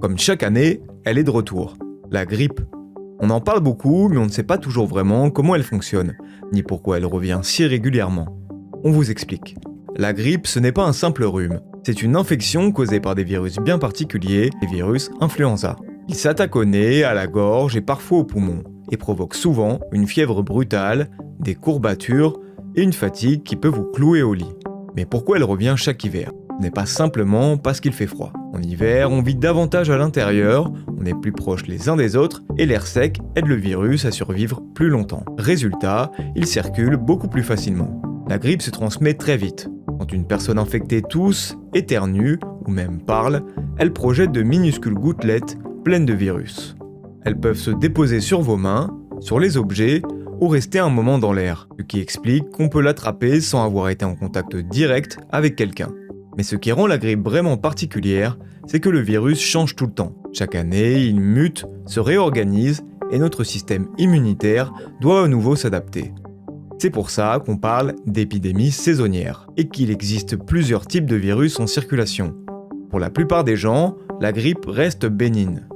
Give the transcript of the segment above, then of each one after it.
Comme chaque année, elle est de retour. La grippe. On en parle beaucoup, mais on ne sait pas toujours vraiment comment elle fonctionne, ni pourquoi elle revient si régulièrement. On vous explique. La grippe, ce n'est pas un simple rhume. C'est une infection causée par des virus bien particuliers, les virus influenza. Ils s'attaquent au nez, à la gorge et parfois aux poumons, et provoquent souvent une fièvre brutale, des courbatures et une fatigue qui peut vous clouer au lit. Mais pourquoi elle revient chaque hiver ? Ce n'est pas simplement parce qu'il fait froid. En hiver, on vit davantage à l'intérieur, on est plus proches les uns des autres et l'air sec aide le virus à survivre plus longtemps. Résultat, il circule beaucoup plus facilement. La grippe se transmet très vite. Quand une personne infectée tousse, éternue ou même parle, elle projette de minuscules gouttelettes pleines de virus. Elles peuvent se déposer sur vos mains, sur les objets ou rester un moment dans l'air, ce qui explique qu'on peut l'attraper sans avoir été en contact direct avec quelqu'un. Mais ce qui rend la grippe vraiment particulière, c'est que le virus change tout le temps. Chaque année, il mute, se réorganise et notre système immunitaire doit à nouveau s'adapter. C'est pour ça qu'on parle d'épidémie saisonnière et qu'il existe plusieurs types de virus en circulation. Pour la plupart des gens, la grippe reste bénigne.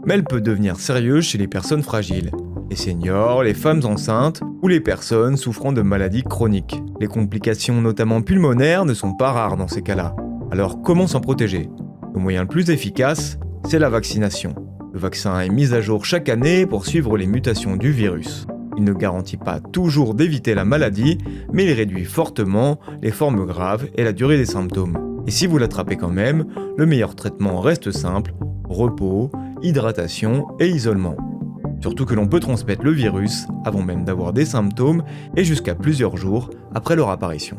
Mais elle peut devenir sérieuse chez les personnes fragiles, les seniors, les femmes enceintes ou les personnes souffrant de maladies chroniques. Les complications notamment pulmonaires ne sont pas rares dans ces cas-là. Alors comment s'en protéger ? Le moyen le plus efficace, c'est la vaccination. Le vaccin est mis à jour chaque année pour suivre les mutations du virus. Il ne garantit pas toujours d'éviter la maladie, mais il réduit fortement les formes graves et la durée des symptômes. Et si vous l'attrapez quand même, le meilleur traitement reste simple, repos, hydratation et isolement. Surtout que l'on peut transmettre le virus avant même d'avoir des symptômes et jusqu'à plusieurs jours après leur apparition.